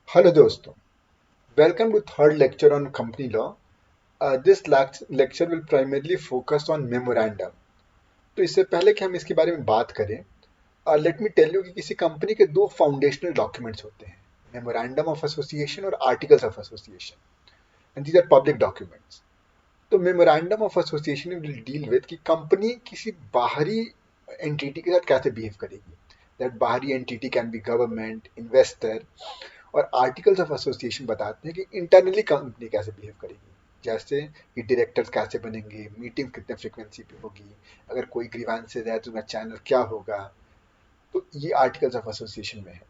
Hello दोस्तों, welcome to third lecture on company law. This lecture will primarily focus on memorandum. तो इससे पहले कि हम इसके बारे में बात करें, लेट मी टेल यू कि किसी कंपनी के दो फाउंडेशनल डॉक्यूमेंट्स होते हैं, मेमोरेंडम ऑफ एसोसिएशन और articles of association, and these are public documents. तो memorandum of association will deal with कि कंपनी किसी बाहरी एंटिटी के साथ कैसे बिहेव करेगी. दैट बाहरी entity can be government, investor. और आर्टिकल्स ऑफ एसोसिएशन बताते हैं कि इंटरनली कंपनी कैसे बिहेव करेगी. जैसे कि डायरेक्टर्स कैसे बनेंगे, मीटिंग कितने फ्रिक्वेंसी पे होगी, अगर कोई ग्रीवांसेस है तो उनका चैनल क्या होगा. तो ये आर्टिकल्स ऑफ एसोसिएशन में है.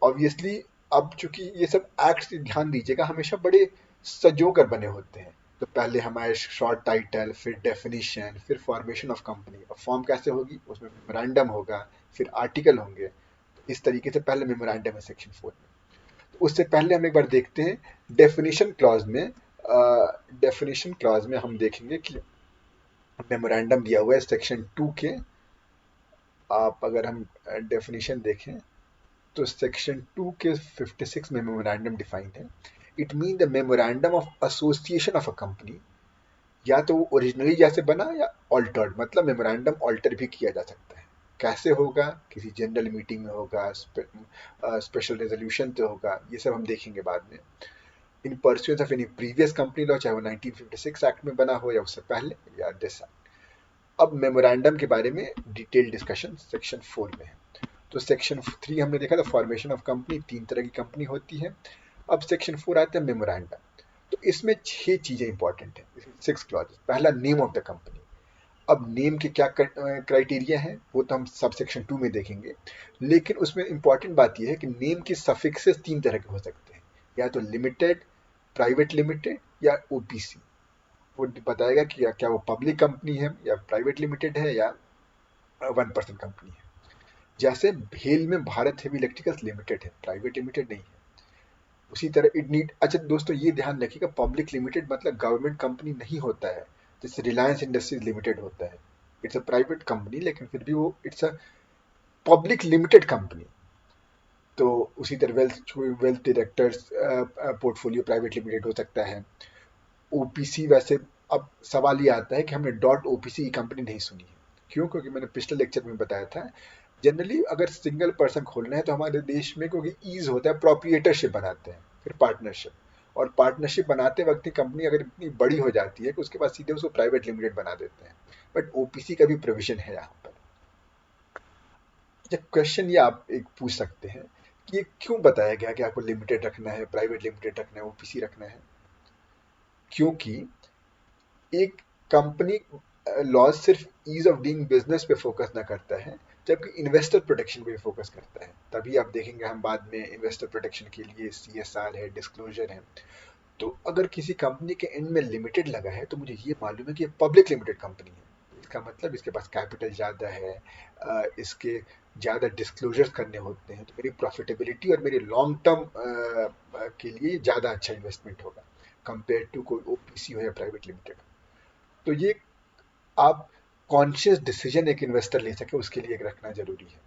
ऑब्वियसली अब चूंकि ये सब एक्ट्स, ध्यान दीजिएगा, हमेशा बड़े सजो कर बने होते हैं. तो पहले हमारे शॉर्ट टाइटल, फिर डेफिनेशन, फिर फॉर्मेशन ऑफ कंपनी. अब फॉर्म कैसे होगी, उसमें मेमोरेंडम होगा, फिर आर्टिकल होंगे. इस तरीके से पहले मेमोरेंडम है सेक्शन 4 में. उससे पहले हम एक बार देखते हैं डेफिनेशन क्लॉज में. डेफिनेशन क्लॉज में हम देखेंगे कि मेमोरेंडम दिया हुआ है सेक्शन 2 के. आप अगर हम डेफिनेशन देखें तो सेक्शन 2 के 56 में मेमोरेंडम डिफाइंड है. It mean the memorandum of association of a company. या तो वो ओरिजिनली जैसे बना या ऑल्टर्ड, मतलब मेमोरेंडम ऑल्टर भी किया जा सकता है. कैसे होगा, किसी जनरल मीटिंग में होगा, स्पेशल रेजोल्यूशन तो होगा, ये सब हम देखेंगे बाद में. In pursuance of any previous company law, चाहे वो 1956 एक्ट में बना हो या उससे पहले या दिस एक्ट. अब मेमोरेंडम के बारे में डिटेल डिस्कशन सेक्शन 4 में है. तो सेक्शन 3 हमने देखा था फॉर्मेशन ऑफ कंपनी, 3 तरह की कंपनी होती है. अब सेक्शन 4 आता है मेमोरेंडम. तो इसमें 6 चीजें इंपॉर्टेंट है. 6 क्लॉजेस. पहला, नेम ऑफ द कंपनी. अब नेम के क्या क्राइटेरिया है वो तो हम सब सेक्शन 2 में देखेंगे. लेकिन उसमें इंपॉर्टेंट बात यह है कि नेम के सफिक्सेस 3 तरह के हो सकते हैं. या तो लिमिटेड, प्राइवेट लिमिटेड या ओपीसी. वो बताएगा कि क्या वो पब्लिक कंपनी है या प्राइवेट लिमिटेड है या 1% कंपनी है. जैसे भेल में भारत हेवी इलेक्ट्रिकल्स लिमिटेड है, प्राइवेट लिमिटेड नहीं है. उसी तरह इट नीड, अच्छा दोस्तों ये ध्यान रखिएगा, पब्लिक लिमिटेड मतलब गवर्नमेंट कंपनी नहीं होता है. जैसे रिलायंस इंडस्ट्रीज लिमिटेड होता है, इट्स अ प्राइवेट कंपनी लेकिन फिर भी वो it's a public limited company. तो उसी तरह wealth wealth directors portfolio private limited हो सकता है. ओपीसी वैसे, अब सवाल ये आता है कि हमने डॉट ओपीसी की कंपनी नहीं सुनी है. क्यों? क्योंकि मैंने पिछले लेक्चर में बताया था, जनरली अगर सिंगल पर्सन खोलना है तो हमारे देश में क्योंकि ईज होता है प्रोप्रिएटरशिप बनाते हैं, फिर पार्टनरशिप. और पार्टनरशिप बनाते वक्त ही कंपनी अगर इतनी बड़ी हो जाती है कि उसके बाद सीधे उसको प्राइवेट लिमिटेड बना देते हैं. बट ओपीसी का भी प्रोविजन है यहाँ पर. अच्छा, क्वेश्चन ये आप एक पूछ सकते हैं कि ये क्यों बताया गया कि आपको लिमिटेड रखना है, प्राइवेट लिमिटेड रखना है, ओपीसी रखना है. क्योंकि एक कंपनी लॉ सिर्फ ईज ऑफ डूइंग बिजनेस पे फोकस ना करता है, जबकि इन्वेस्टर प्रोटेक्शन पे फोकस करता है. तभी आप देखेंगे हम बाद में इन्वेस्टर प्रोटेक्शन के लिए सीएसआर है, डिस्क्लोजर है. तो अगर किसी कंपनी के एंड में लिमिटेड लगा है तो मुझे ये मालूम है कि ये पब्लिक लिमिटेड कंपनी है. इसका मतलब इसके पास कैपिटल ज़्यादा है, इसके ज़्यादा डिस्क्लोजर्स करने होते हैं, तो मेरी प्रॉफिटेबिलिटी और मेरी लॉन्ग टर्म के लिए ज़्यादा अच्छा इन्वेस्टमेंट होगा कंपेयर टू कोई ओपीसी हो या प्राइवेट लिमिटेड. तो ये आप कॉन्शियस डिसीजन एक इन्वेस्टर ले सके उसके लिए एक रखना जरूरी है.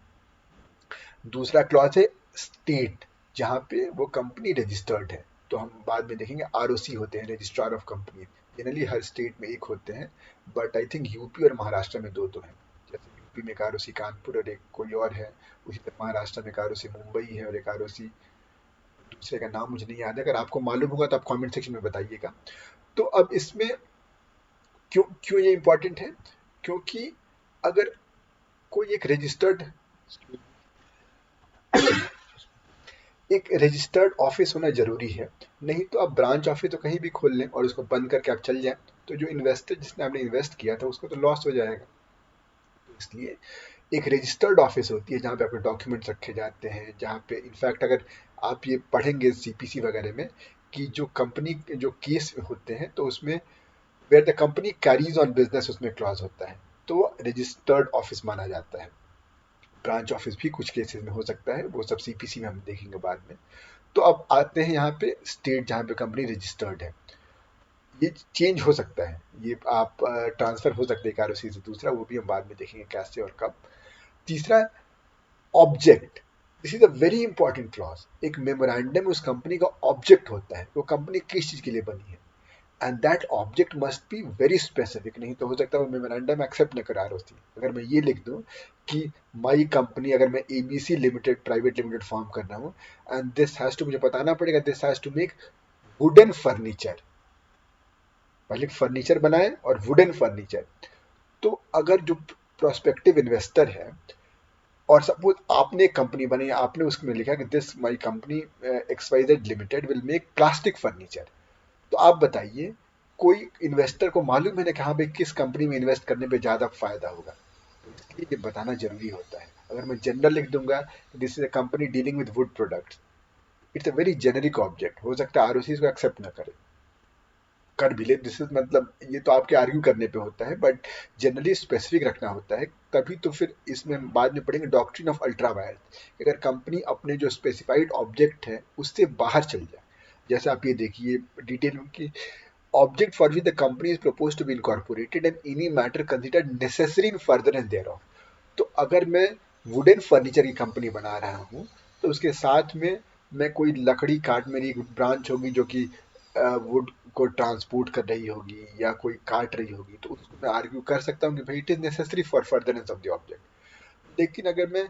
दूसरा क्लॉज है स्टेट, जहाँ पे वो कंपनी रजिस्टर्ड है. तो हम बाद में देखेंगे आरओसी होते हैं, registrar of company. Generally her state में एक होते हैं, बट आई थिंक यूपी और महाराष्ट्र में दो तो हैं. जैसे यूपी में एक आरओसी कानपुर और एक कोई और है. उसी तरह महाराष्ट्र में एक आरओसी मुंबई है और एक आरओसी दूसरे का नाम मुझे नहीं याद है. अगर आपको मालूम होगा तो आप कमेंट सेक्शन में बताइएगा. तो अब इसमें क्यों क्यों ये इंपॉर्टेंट है? क्योंकि अगर कोई एक रजिस्टर्ड ऑफिस होना जरूरी है. नहीं तो आप ब्रांच ऑफिस तो कहीं भी खोल लें और उसको बंद करके आप चल जाएं, तो जो इन्वेस्टर जिसने आपने इन्वेस्ट किया था उसको तो लॉस हो जाएगा. तो इसलिए एक रजिस्टर्ड ऑफिस होती है जहाँ पे आपके डॉक्यूमेंट्स रखे जाते हैं, जहाँ पे इनफैक्ट अगर आप ये पढ़ेंगे सीपीसी वगैरह में कि जो कंपनी जो केस होते हैं तो उसमें where the company carries on business उसमें क्लॉज होता है, तो वो रजिस्टर्ड ऑफिस माना जाता है. ब्रांच ऑफिस भी कुछ केसेस में हो सकता है, वो सब सीपीसी में हम देखेंगे बाद में. तो अब आते हैं यहाँ पे स्टेट जहाँ पे कंपनी रजिस्टर्ड है. ये चेंज हो सकता है, ये आप ट्रांसफर हो सकते हैं एक आरओसी से दूसरा, वो भी हम बाद में देखेंगे कैसे और कब. तीसरा, object. This is a very important clause. एक मेमोरेंडम उस कंपनी का ऑब्जेक्ट होता है, वो कंपनी किस चीज के लिए बनी है, and that object must be very specific. नहीं तो हो सकता है वो मेमोरेंडम एक्सेप्ट न करा रही। अगर मैं ये लिख दूं कि माई कंपनी, अगर मैं ABC limited private limited form कर रहा हूँ, एंड दिस हैज टू, मुझे बताना पड़ेगा this has to make wooden furniture, पहले फर्नीचर बनाए और वुडन फर्नीचर। तो अगर जो प्रोस्पेक्टिव इन्वेस्टर है, और सपोज आपने एक कंपनी बनाई, आपने उसमें लिखा कि this my company XYZ limited will make plastic furniture, तो आप बताइए कोई इन्वेस्टर को मालूम है ना कि हाँ भाई किस कंपनी में इन्वेस्ट करने पे ज्यादा फायदा होगा। तो इसलिए ये बताना जरूरी होता है। अगर मैं जनरल लिख दूंगा this is a company dealing with would products, it's a very generic object, हो सकता है आरओसी को एक्सेप्ट ना करे, कर भी ले। दिस इज मतलब ये तो आपके आर्ग्यू करने पे होता है, बट जनरली स्पेसिफिक रखना होता है। तभी तो फिर इसमें बाद में पढ़ेंगे डॉक्ट्रिन ऑफ अल्ट्रा वायर्स। अगर कंपनी अपने जो स्पेसिफाइड ऑब्जेक्ट है उससे बाहर चल जाए, जैसे आप ये देखिए डिटेल की, object for which the company is proposed to be incorporated and any matter considered necessary in furtherance thereof। तो अगर मैं वुडन फर्नीचर की कंपनी बना रहा हूँ, तो उसके साथ में मैं कोई लकड़ी काट, मेरी एक ब्रांच होगी जो कि वुड को ट्रांसपोर्ट कर रही होगी या कोई काट रही होगी, तो उसको मैं आर्ग्यू कर सकता हूँ कि भाई it is necessary for furtherance of the object. लेकिन अगर मैं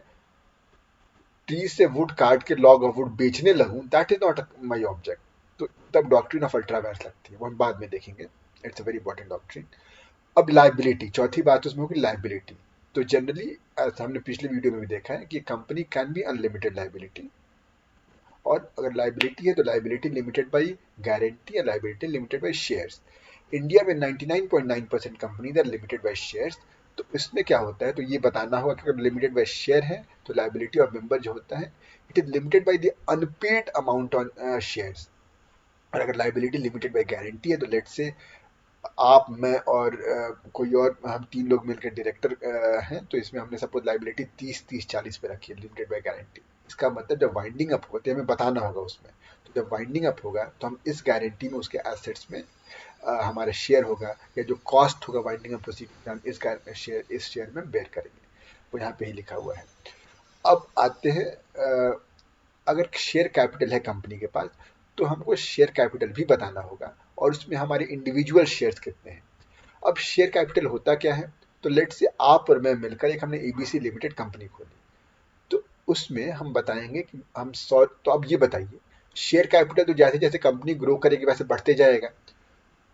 ट्री से वुड काट के लॉग ऑफ वुड बेचने लगूं, that is not my object. तो तब डॉक्ट्रिन ऑफ अल्ट्रावायर्स लगती है, वो हम बाद में देखेंगे। It's a very important doctrine. अब लाइबिलिटी, चौथी बात उसमें होगी लाइबिलिटी। तो जनरली हमने पिछले वीडियो में भी देखा है कि company can be unlimited liability, और अगर लाइबिलिटी है तो लाइबिलिटी लिमिटेड बाई गारंटी या liability limited by shares. India में 99.9% companies are limited by shares. तो इसमें क्या होता है, तो ये बताना होगा कि अगर लिमिटेड बाई शेयर है तो लाइबिलिटी ऑफ मेंबर जो होता है it is limited by the unpaid amount on shares. और अगर लाइबिलिटी लिमिटेड बाई गारंटी है तो लेट्स से आप, मैं और कोई और, हम तीन लोग मिलकर डायरेक्टर हैं, तो इसमें हमने सपोज लाइबिलिटी 30-30-40 पे रखी है लिमिटेड बाय गारंटी। इसका मतलब जब वाइंडिंग अप होते हैं हमें बताना होगा उसमें, तो जब वाइंडिंग अप होगा तो हम इस गारंटी में उसके एसेट्स में हमारा शेयर होगा, या जो कॉस्ट होगा वाइंडिंग अप प्रोसीडिंग हम इस शेयर में बेयर करेंगे। वो यहाँ पे ही लिखा हुआ है। अब आते हैं अगर शेयर कैपिटल है कंपनी के पास, तो हमको शेयर कैपिटल भी बताना होगा, और उसमें हमारे इंडिविजुअल शेयर्स कितने हैं। अब शेयर कैपिटल होता क्या है, तो लेट से आप और मैं मिलकर एक हमने एबीसी लिमिटेड कंपनी खोली, तो उसमें हम बताएंगे कि हम 100, तो अब ये बताइए शेयर कैपिटल तो जैसे जैसे कंपनी ग्रो करेगी वैसे बढ़ते जाएगा,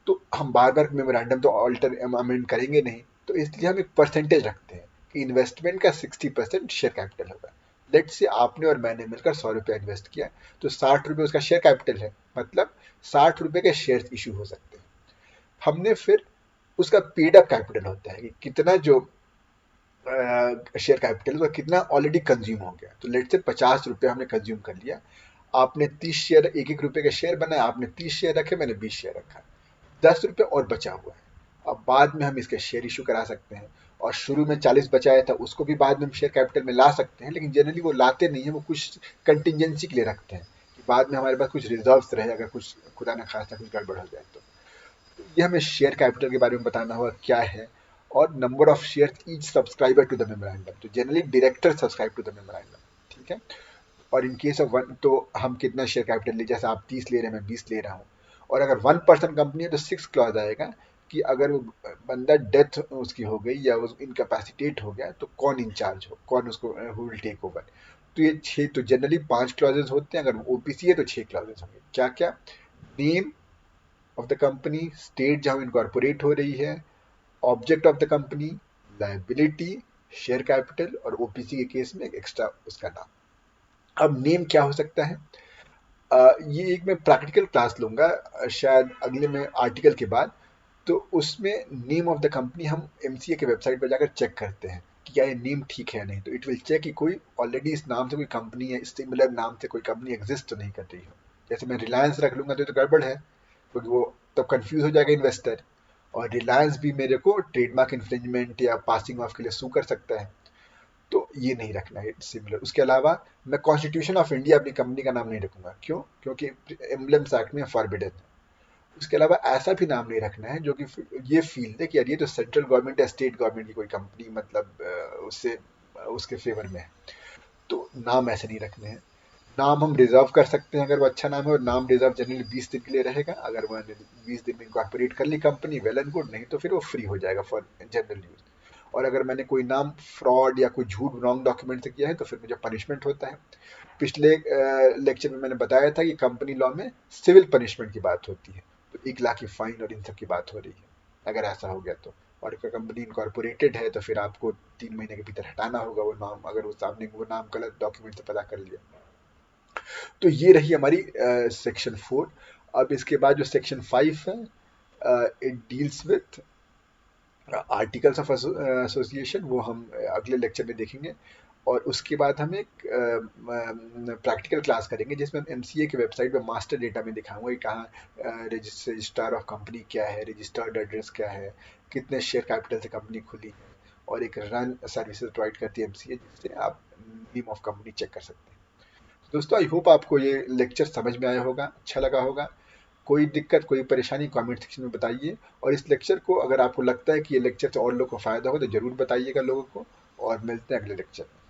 तो हम बार बार मेमोरेंडम तो ऑल्टर अमेंड करेंगे नहीं, तो इसलिए हम एक परसेंटेज रखते हैं कि इन्वेस्टमेंट का 60% शेयर कैपिटल होगा। लेट से आपने और मैंने मिलकर 100 रुपया इन्वेस्ट किया, तो 60 रुपये उसका शेयर कैपिटल है, मतलब 60 रुपये के शेयर इशू हो सकते हैं। हमने फिर उसका पेड अप कैपिटल होता है कि कितना जो शेयर कैपिटल का कितना ऑलरेडी कंज्यूम हो गया। तो लेट से 50 रुपये हमने कंज्यूम कर लिया, आपने 30 शेयर, एक एक रुपए के शेयर बनाए, आपने 30 शेयर रखे, मैंने 20 शेयर रखा, 10 रुपये और बचा हुआ है। अब बाद में हम इसके शेयर इशू करा सकते हैं, और शुरू में 40 बचाया था उसको भी बाद में हम शेयर कैपिटल में ला सकते हैं, लेकिन जनरली वो लाते नहीं है, वो कुछ कंटिजेंसी के लिए रखते हैं कि बाद में हमारे पास कुछ रिजर्व्स रहे अगर कुछ खुदा न खास्ता कुछ गड़बड़ हो जाए तो। ये हमें शेयर कैपिटल के बारे में बताना होगा क्या है, और number of share each subscriber to the memorandum, तो generally director subscribe to the memorandum, ठीक है। और इन केस ऑफ वन, तो हम कितना शेयर कैपिटल ले, जैसे आप 30 ले रहे हैं मैं 20 ले रहा हूँ, और अगर 1% कंपनी है तो 6 क्लॉज आएगा कि अगर वो बंदा डेथ उसकी हो गई या वो इनकैपेसिटेट हो गया तो कौन इंचार्ज हो, कौन उसको हु विल टेक ओवर। तो ये 6, तो जनरली 5 क्लॉजेज होते हैं, अगर ओपीसी है तो 6 क्लॉजेज होंगे। क्या क्या? Name of the company, state जहां इनकॉर्पोरेट हो रही है, object of the company, liability, share capital, और ओपीसी के केस में एक्स्ट्रा उसका नाम। अब नेम क्या हो सकता है? ये एक मैं प्रैक्टिकल क्लास लूंगा शायद अगले में आर्टिकल के बाद, तो उसमें नेम ऑफ द कंपनी हम एमसीए के वेबसाइट पर जाकर चेक करते हैं कि क्या ये नेम ठीक है या नहीं, तो इट विल चेक कि कोई ऑलरेडी इस नाम से कोई कंपनी है, सिमिलर नाम से कोई कंपनी एग्जिस्ट तो नहीं कर रही हो। जैसे मैं रिलायंस रख लूंगा तो ये तो गड़बड़ है, क्योंकि वो तब कंफ्यूज हो जाएगा इन्वेस्टर, और रिलायंस भी मेरे को ट्रेडमार्क इन्फ्रिंजमेंट या पासिंग ऑफ के लिए सू कर सकता है, तो ये नहीं रखना है सिमिलर। उसके अलावा मैं कॉन्स्टिट्यूशन ऑफ इंडिया अपनी कंपनी का नाम नहीं रखूंगा, क्यों? क्योंकि एम्बलम्स एक्ट में फॉरबिडन है। उसके अलावा ऐसा भी नाम नहीं रखना है जो कि ये फील दे कि यार ये तो सेंट्रल गवर्नमेंट या स्टेट गवर्नमेंट की कोई कंपनी, मतलब उससे उसके फेवर में है। तो नाम ऐसे नहीं रखने हैं। नाम हम रिजर्व कर सकते हैं अगर वो अच्छा नाम है, और नाम रिजर्व जनरली 20 दिन के लिए रहेगा। अगर मैंने 20 दिन में इनकॉर्पोरेट कर ली कंपनी, वेल एंड गुड, नहीं तो फिर वो फ्री हो जाएगा फॉर जनरल यूज। और अगर मैंने कोई नाम फ्रॉड या कोई झूठ रॉन्ग डॉक्यूमेंट से किया है तो फिर मुझे पनिशमेंट होता है। पिछले लेक्चर में मैंने बताया था कि कंपनी लॉ में सिविल पनिशमेंट की बात होती है, तो 1 लाख की फाइन और इन सब की बात हो रही है अगर ऐसा हो गया तो। और अगर कंपनी इनकॉर्पोरेटेड है तो फिर आपको 3 महीने के भीतर हटाना होगा वो नाम, अगर उस आपने वो नाम गलत डॉक्यूमेंट से पता कर लिया। तो ये रही हमारी सेक्शन 4। अब इसके बाद जो सेक्शन 5 है, it deals with articles of association, वो हम अगले लेक्चर में देखेंगे। और उसके बाद हम एक प्रैक्टिकल क्लास करेंगे जिसमें हम एमसीए की वेबसाइट पे मास्टर डेटा में दिखाऊंगा कि कहाँ रजिस्ट्रार ऑफ कंपनी क्या है, रजिस्टर्ड एड्रेस क्या है, कितने शेयर कैपिटल से कंपनी खुली है, और एक रन सर्विसेज प्रोवाइड करती है एमसीए जिससे आप नेम ऑफ कंपनी चेक कर सकते हैं। दोस्तों, आई होप आपको ये लेक्चर समझ में आया होगा, अच्छा लगा होगा। कोई दिक्कत, कोई परेशानी कमेंट सेक्शन में बताइए। और इस लेक्चर को अगर आपको लगता है कि ये लेक्चर से और लोगों को फायदा हो तो जरूर बताइएगा लोगों को। और मिलते हैं अगले लेक्चर में।